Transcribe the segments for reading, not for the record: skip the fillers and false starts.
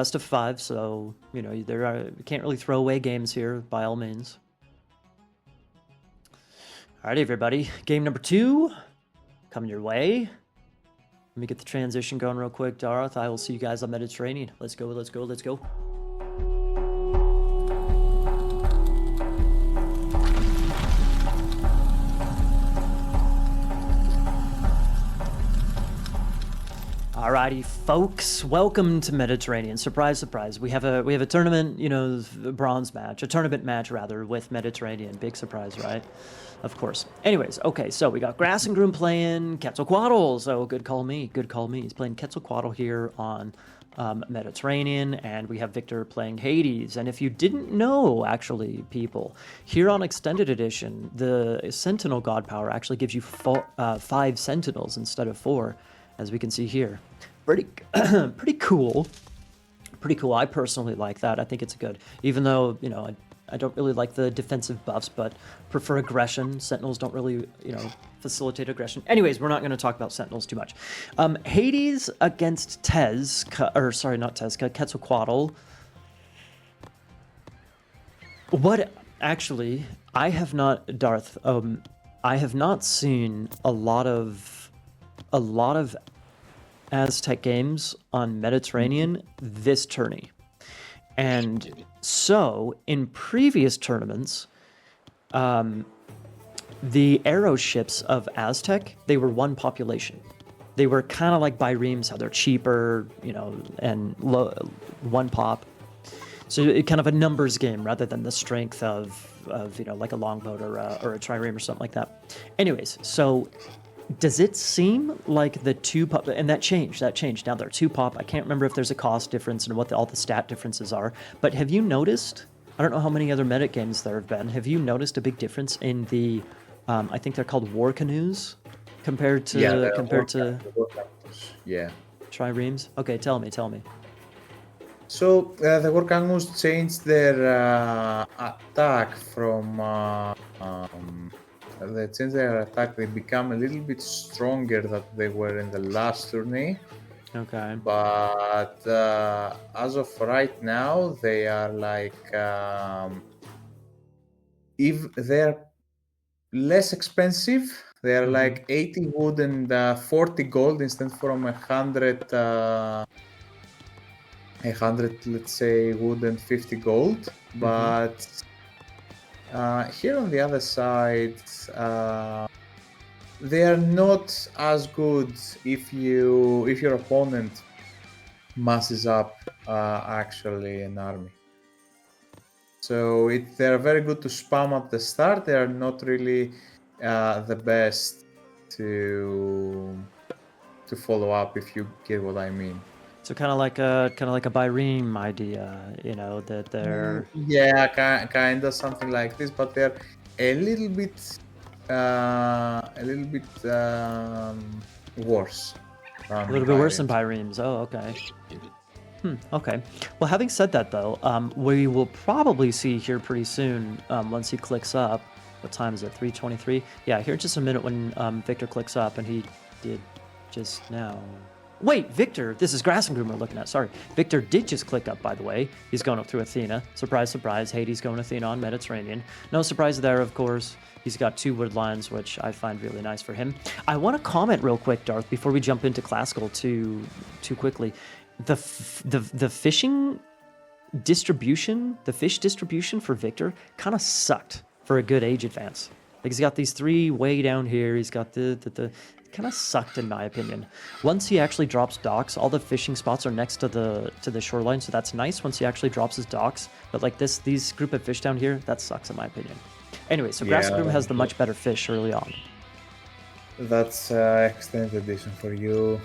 best of 5, so you know you can't really throw away games here by all means. All right, everybody, game number 2 coming your way. Let me get the transition going real quick, Darth. I will see you guys on Mediterranean. Let's go, let's go, let's go. Alrighty, folks, welcome to Mediterranean. Surprise, surprise. We have a tournament, you know, a bronze match, a tournament match rather, with Mediterranean. Big surprise, right? Of course. Anyways, okay, so we got Grass and Groom playing Quetzalcoatl. So good call me, good call me. He's playing Quetzalcoatl here on Mediterranean, and we have Victor playing Hades. And if you didn't know, actually, people, here on Extended Edition, the Sentinel God Power actually gives you 5 Sentinels instead of 4. As we can see here. Pretty cool. Pretty cool. I personally like that. I think it's good. Even though, you know, I don't really like the defensive buffs, but prefer aggression. Sentinels don't really, you know, facilitate aggression. Anyways, we're not going to talk about Sentinels too much. Hades against Quetzalcoatl. What, actually, I have not, Darth, I have not seen a lot of Aztec games on Mediterranean this tourney. And so, in previous tournaments, the arrow ships of Aztec, they were one population. They were kind of like biremes, how they're cheaper, you know, and one pop. So it kind of a numbers game rather than the strength of you know, like a longboat or a trireme or something like that. Anyways, so does it seem like the 2 pop, and that changed. Now they're 2 pop. I can't remember if there's a cost difference and what all the stat differences are, but have you noticed, I don't know how many other Medit games there have been, have you noticed a big difference in the, I think they're called war canoes, compared to triremes? Okay, tell me. So the war canoes changed their attack from they change their attack. They become a little bit stronger than they were in the last tourney. Okay. But as of right now, they are like if they're less expensive. They are like 80 wood and 40 gold instead from 100. 100, let's say, wood and 50 gold. But here on the other side, they are not as good if your opponent masses up actually an army. So they're very good to spam at the start. They are not really the best to follow up, if you get what I mean. So kind of like a bireme idea, you know, that they're kind of something like this, but they're a little bit worse. A little bit worse than biremes. Oh, okay. Okay. Well, having said that, though, we will probably see here pretty soon, once he clicks up. What time is it? 3:23. Yeah, here in just a minute when Victor clicks up, and he did just now. Wait, Victor, this is Grass and Groom we're looking at. Sorry. Victor did just click up, by the way. He's going up through Athena. Surprise, surprise. Hades going Athena on Mediterranean. No surprise there, of course. He's got 2 wood lines, which I find really nice for him. I want to comment real quick, Darth, before we jump into classical too quickly. The fishing distribution, the fish distribution for Victor kind of sucked for a good age advance. Like, he's got these 3 way down here. He's got the kind of sucked, in my opinion. Once he actually drops docks, all the fishing spots are next to the shoreline, so that's nice once he actually drops his docks. But like these group of fish down here, that sucks, in my opinion. Anyway, so Grass Groom has the much better fish early on. That's extended edition for you.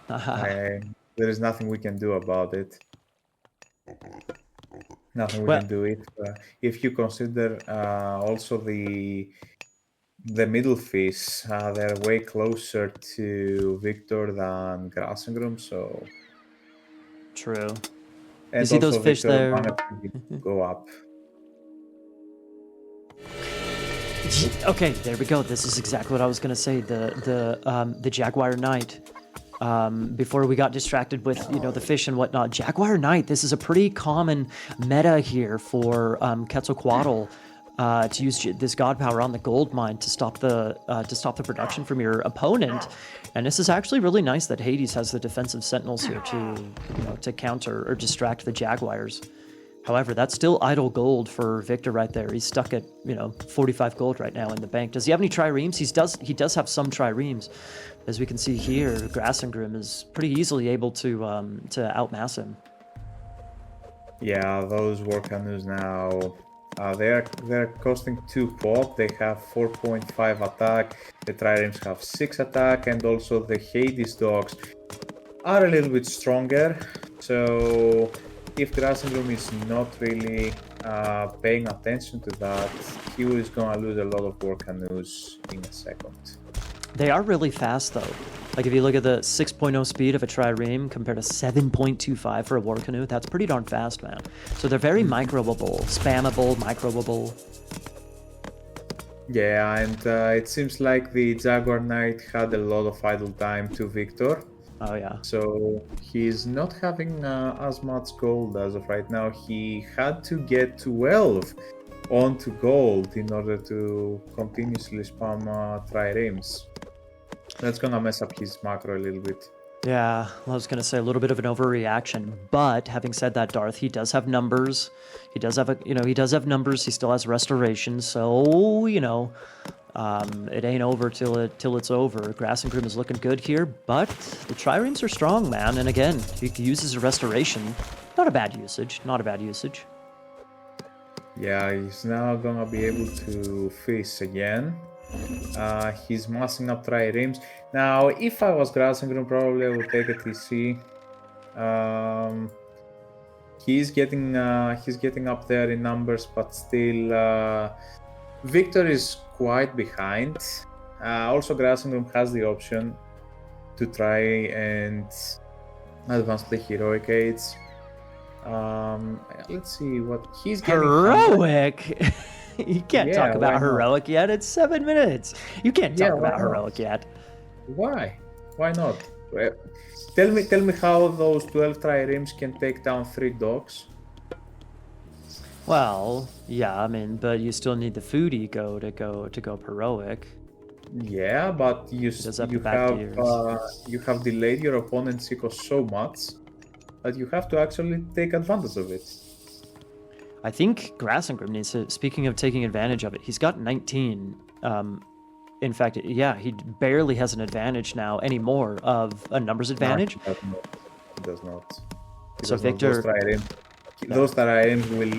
There is nothing we can do about it. Nothing we can do it. If you consider also the middle fish, they're way closer to Victor than Grass and Groom, so... True. And you see those fish Victor there? Go up. Okay, there we go. This is exactly what I was going to say. The Jaguar Knight before we got distracted with, the fish and whatnot. Jaguar Knight, this is a pretty common meta here for Quetzalcoatl to use this god power on the gold mine to stop the production from your opponent. And this is actually really nice that Hades has the defensive sentinels here to counter or distract the Jaguars. However, that's still idle gold for Victor right there. He's stuck at 45 gold right now in the bank. Does he have any triremes? He does have some triremes. As we can see here, Grassengrim is pretty easily able to outmass him. Yeah, those war canoes now, they're costing 2 pop. They have 4.5 attack. The triremes have 6 attack, and also the Hades dogs are a little bit stronger. So if Grassengrim is not really paying attention to that, he is gonna lose a lot of war canoes in a second. They are really fast, though. Like, if you look at the 6.0 speed of a trireme compared to 7.25 for a war canoe, that's pretty darn fast, man. So they're very microwable, spammable, microwable. Yeah, and it seems like the Jaguar Knight had a lot of idle time to Victor. Oh, yeah. So he's not having as much gold as of right now. He had to get 12 onto gold in order to continuously spam triremes. That's gonna mess up his macro a little bit. Yeah, I was gonna say a little bit of an overreaction, but having said that, Darth, he does have numbers. He does have numbers. He still has restoration, so it ain't over till it's over. Grassengrim is looking good here, but the triremes are strong, man. And again, he uses a restoration. Not a bad usage. Not a bad usage. Yeah, he's now gonna be able to fish again. He's massing up triremes. Now, if I was Grassengrim, probably I would take a TC. He's getting up there in numbers, but still, Victor is quite behind. Also, Grassengrim has the option to try and advance the heroic aids. Let's see what he's getting. Heroic. You can't talk about heroic yet. It's 7 minutes. You can't talk about heroic yet. Why? Why not? Well, tell me how those 12 triremes can take down 3 dogs. Well, yeah, I mean, but you still need the food eco to go heroic. Yeah, but you have delayed your opponent's eco so much that you have to actually take advantage of it. I think Grassengrim needs to, speaking of taking advantage of it, he's got 19. In fact, yeah, he barely has an advantage now anymore of a numbers advantage. No, he does not. So Victor... Those triremes will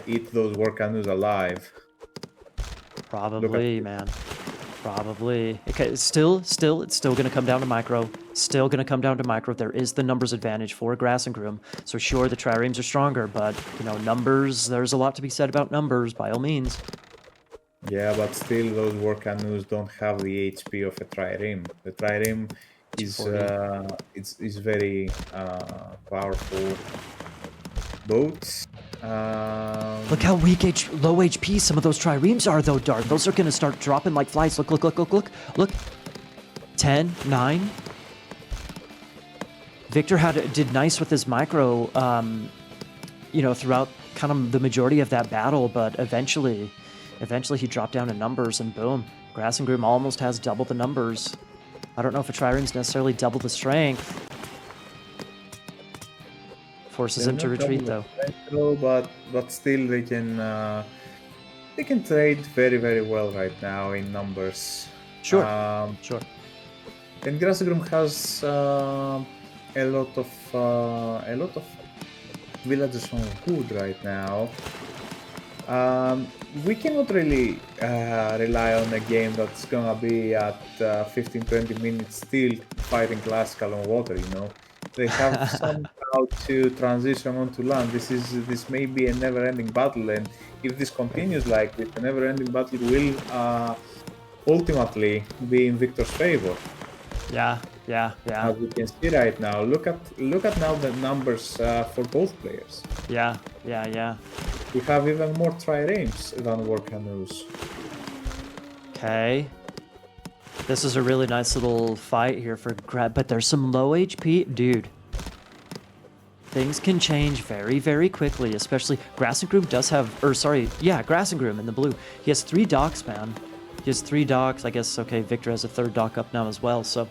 eat those war canoes alive. Probably, man. Probably. Okay, it's still going to come down to micro. Still going to come down to micro. There is the numbers advantage for Grassengrim. So sure, the triremes are stronger, but, numbers, there's a lot to be said about numbers, by all means. Yeah, but still, those war canoes don't have the HP of a trireme. The trireme is very powerful boats. Look how weak low HP some of those triremes are, though, Dart. Those are going to start dropping like flies. Look. 10, 9. Victor did nice with his micro, throughout kind of the majority of that battle, but eventually he dropped down in numbers, and boom, Grassengrim almost has double the numbers. I don't know if a trireme's necessarily double the strength. Forces him to retreat, though. But still, they can trade very, very well right now in numbers. Sure. Sure. And Grassengrim has a lot of villages on wood right now. We cannot really rely on a game that's gonna be at 15-20 minutes still fighting classical on water. They have somehow to transition onto land. This may be a never-ending battle, and if this continues like this, the never-ending battle will ultimately be in Victor's favor. Yeah. As we can see right now, look at now the numbers for both players. Yeah. We have even more triremes than war canoes. Okay. This is a really nice little fight here for grab, but there's some low HP. Dude, things can change very, very quickly, especially Grass and Groom does have, Grass and Groom in the blue. He has 3 docks, man. He has 3 docks. I guess, okay, Victor has a 3rd dock up now as well, so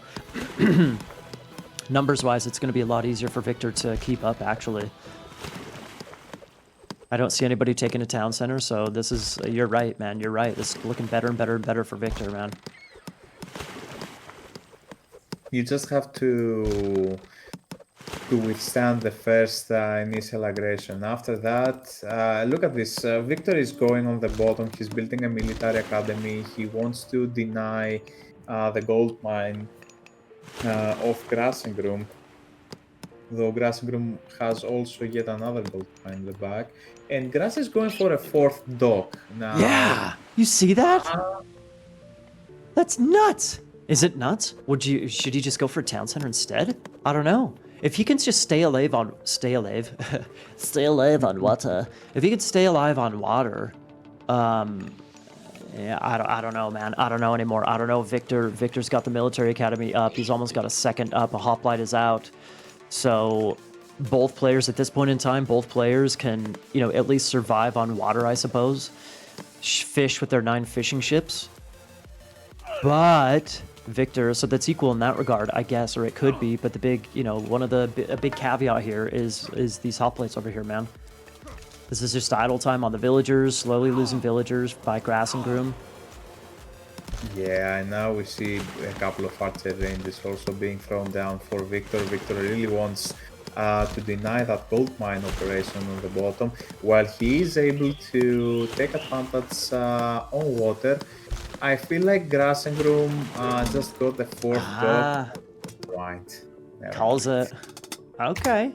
numbers-wise, it's going to be a lot easier for Victor to keep up, actually. I don't see anybody taking a town center, so this is, you're right, man, you're right. This is looking better and better and better for Victor, man. You just have to withstand the first initial aggression. After that, look at this. Victor is going on the bottom. He's building a military academy. He wants to deny the gold mine of Grass and Groom. Though Grass and Groom has also yet another gold mine in the back. And Grass is going for a 4th dock. Now, yeah! You see that? That's nuts! Is it nuts? Should he just go for a town center instead? I don't know. If he can just stay alive on water. If he can stay alive on water, yeah, I don't know, man. I don't know anymore. I don't know. Victor's got the military academy up. He's almost got a 2nd up. A hoplite is out. So both players at this point in time, both players can, at least survive on water, I suppose. Fish with their 9 fishing ships. But Victor, so that's equal in that regard, I guess, or it could be. But the big, a big caveat here is these hoplites over here, man. This is just idle time on the villagers, slowly losing villagers by Grass and Groom. Yeah, and now we see a couple of archer ranges also being thrown down for Victor. Victor really wants to deny that gold mine operation on the bottom, while he is able to take advantage on water. I feel like Grass and Groom just got the 4th dock. Right. Calls it. Okay.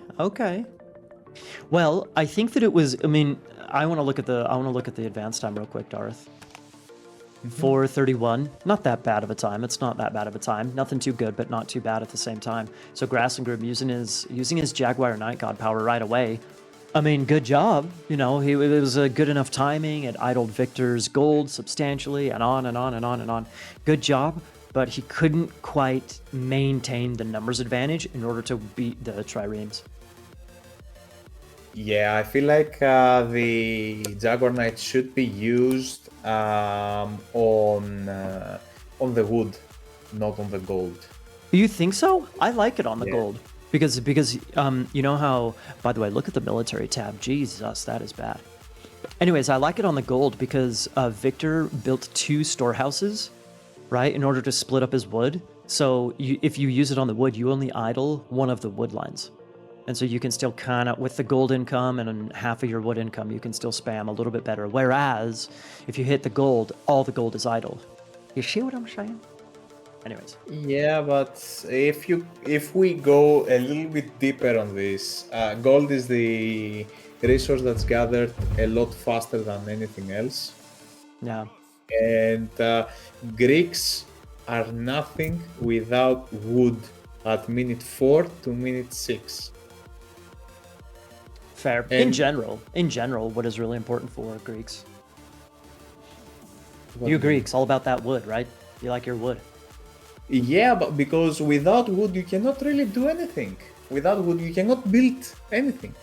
Well, I think that it was. I mean, I want to look at the advance time real quick, Darth. 4:31. Not that bad of a time. It's not that bad of a time. Nothing too good, but not too bad at the same time. So Grass and Groom using his Jaguar Night God power right away. I mean, good job. It was a good enough timing. It idled Victor's gold substantially, and on and on and on and on. Good job, but he couldn't quite maintain the numbers advantage in order to beat the triremes. Yeah, I feel like the Jaguar Knight should be used on the wood, not on the gold. You think so? I like it on the gold. Because you know how, by the way, look at the military tab. Jesus, that is bad. Anyways, I like it on the gold because Victor built 2 storehouses, right, in order to split up his wood. So if you use it on the wood, you only idle one of the wood lines. And so you can still kind of, with the gold income and half of your wood income, you can still spam a little bit better. Whereas, if you hit the gold, all the gold is idle. You see what I'm saying? Anyways. Yeah, but if we go a little bit deeper on this, gold is the resource that's gathered a lot faster than anything else. Yeah. And Greeks are nothing without wood at minute 4 to minute 6. Fair. In general, what is really important for Greeks? You Greeks, all about that wood, right? You like your wood. Yeah, but because without wood you cannot really do anything. Without wood you cannot build anything.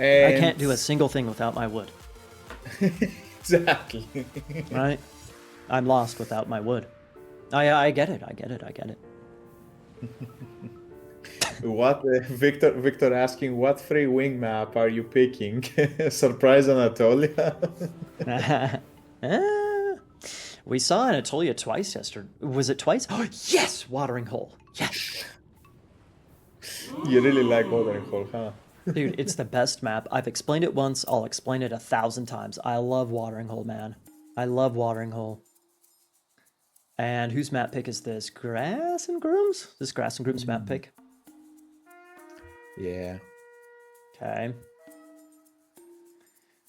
And I can't do a single thing without my wood. Exactly. Right? I'm lost without my wood. I get it. What Victor asking, what free wing map are you picking? Surprise Anatolia? We saw Anatolia twice yesterday. Was it twice? Oh, yes! Watering Hole. Yes! You really like Watering Hole, huh? Dude, it's the best map. I've explained it once. I'll explain it 1,000 times. I love Watering Hole, man. I love Watering Hole. And whose map pick is this? Grass and Groom's? This Grass and Groom's map pick? Yeah. Okay.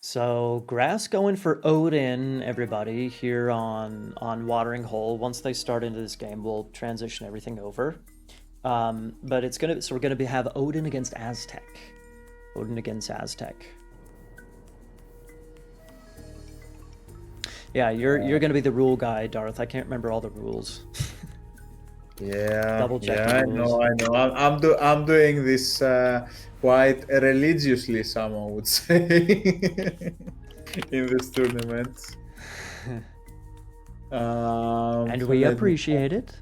So Grass going for Odin, everybody, here on Watering Hole. Once they start into this game, we'll transition everything over. But it's gonna, so we're gonna have Odin against Aztec. Odin against Aztec. Yeah, you're gonna be the rule guy, Darth. I can't remember all the rules. Yeah, Double check yeah, the rules. I know. I'm doing this quite religiously, someone would say, in this tournament. And So we let me- appreciate it.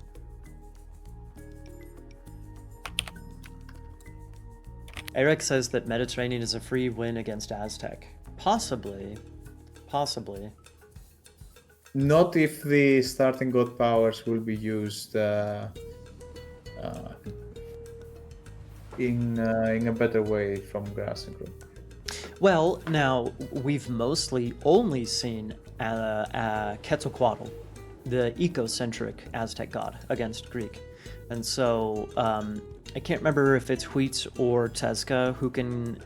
Eric says that Mediterranean is a free win against Aztec. Possibly. Possibly. Not if the starting god powers will be used in a better way from Grass and Group. Well, now, we've mostly only seen Quetzalcoatl, the ecocentric Aztec god, against Greek. And so, I can't remember if it's Wheats or Tezca who can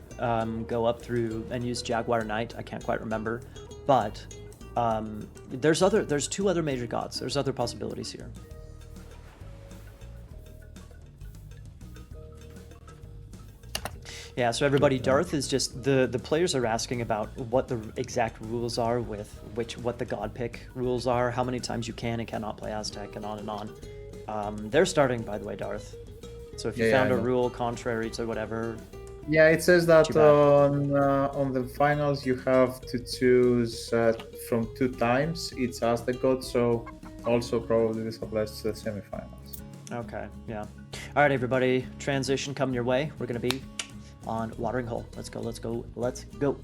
go up through and use Jaguar Knight. I can't quite remember. But there's two other major gods. There's other possibilities here. Yeah, so everybody, Darth is just the players are asking about what the exact rules are with what the god pick rules are, how many times you can and cannot play Aztec, and on and on. They're starting, by the way, Darth. So if you Yeah, found I a know. rule contrary to whatever, Yeah, it says that Too bad. on the finals you have to choose from 2 times each Aztec god, so also probably this applies to the semifinals. okay, yeah. All right, everybody, transition coming your way. We're gonna be on Watering Hole. Let's go, let's go, let's go.